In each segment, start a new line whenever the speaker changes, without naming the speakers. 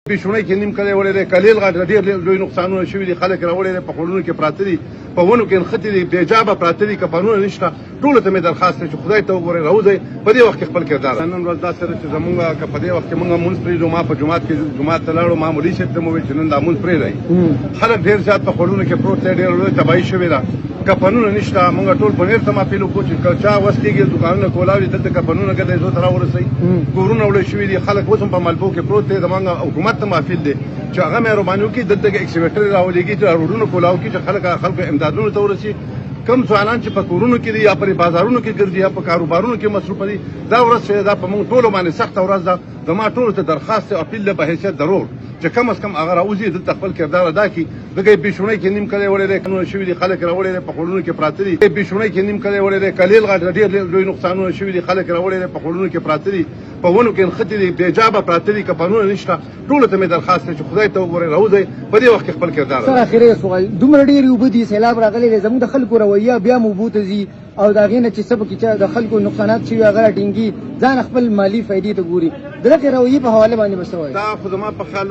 پیشونه کې نیم کلی وړی دی کلیل غټ ډېر لوی نقصانونه شوي دي خلک راوړی دی په خوړونو کې پراته دي په ونو کې نښتې دي بېجابه پراته دي کفنونه نشته ټولو ته مې درخواست دی چې خدای ته وګورئ راوځئ په دې وخت کې خپل کردار نن ورځ داسې ده چې زمونږ که په دې وخت کې مونږ مونځ پرېږدو ما په جومات کې جومات ته لاړو ما مولوي صاحب ته مې وویل چې نن دا مونځ پرېږدئ خلک ډېر زیات په خوړونو کې پروت دی ډېره لویه تباهي شوې ده کفنونه نشته مونږ ټول پنیر ته ماپیل وکړو چې که چا وس کېږي دوکانونه کولاوي دلته کفنونه ګدی زو ته راورسئ کورونه وړی شوي دي خلک اوس هم په مالبو کې پروت دی زمونږ حکومت ته ماپیل دی چې هغه مهرباني وکړي دلته کې اکسیویټر راولېږي چې روډونه کولاو کړي چې خلکو امدادونو ته ورسي کم ځوانان چې په کورونو کې دي یا په بازارونو کې ګرځي یا په کاروبارونو کې مصروف دي دا ورځ چې دا په موږ ټولو باندې سخته ورځ ده زما ټولو ته درخواست او اپیل ده په حیثیت ضرور چې کم از کم هغه راوځي دلته خپل کردار ادا کړي دغه پیشونی کې نیم کلی وړی دی قانون شوي دي خلک راوړی دی په خوړونو کې پراته دي پیشونی کې نیم کلی وړی دی کلیل غټ ډېر لوی نقصانونه شوي دي خلک راوړی دی په خوړونو کې پراته دي په ونو کې نښتې دي بېجابه پراته دي کفنونه نشته ټولو ته مې درخواست دی چې خدای ته وګورئ راوځئ په دې وخت کې خپل کردار
سر اخري سوال دومره ډېرې اوبه دي سیلاب راغلی دی زموږ د خلکو رویه بیا هم اوبو ته ځي او د هغې نه چې څه پکې چې د خلکو نقصانات شوي هغه راټینګي ځان خپل مالي فایدې ته ګوري د دغې رویې په حواله باندې به څه وایي
دا خو زما په خیال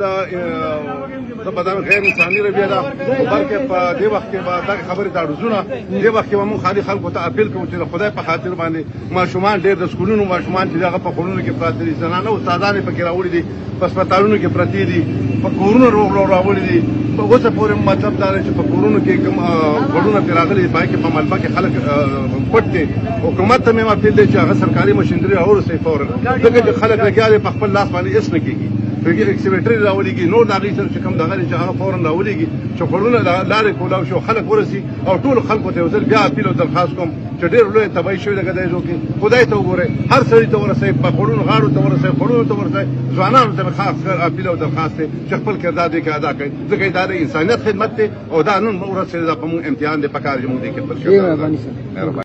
زه په دا غیر انساني رویه ده بلکې په دې وخت کې به دغه خبرې ته اړوزونه دې وخت کې به مونږ خالي خلکو ته اپیل کوو چې د خدای په خاطر باندې ماشومان ډېر د سکولونو ماشومان چې هغه په خوړونو کې پراته دي زنانه استادان یې پکې راوړي دي په هسپتالونو کې پرتې دي په کورونو راوړي دي په اوسه پورې مطلب دا دی چې په کورونو کې کوم خوړونه پرې راغلي دي باقي په ملبه کې خلک پټ دي حکومت ته مې اپیل دی چې هغه سرکاري مشینري راورسوي فورا ځکه چې خلک لګیا دي په خپل لاس باندې هېڅ نه کېږي اکسیویټر راولېږي نور د هغې سره چې کوم دغه دی چې هغه فورا راولېږي چې خوړونه لارې کولاو شي او خلک ورسي او ټولو خلکو ته یو ځل بیا اپیل او درخواست کوم چې ډېر لویه تباهي شوې ده ګدایزو کې خدای ته وګورئ هر سړي ته ورسئ په خوړونو غاړو ته ورسئ خوړونو ته ورسئ ځوانانو ته مې خاص اپیل او درخواست دی چې خپل کردار دې کې ادا کړئ ځکه دا د انسانیت خدمت دی او دا نن ورځ چې دا په موږ امتحان دی پکار چې موږ دې کې خپل کردار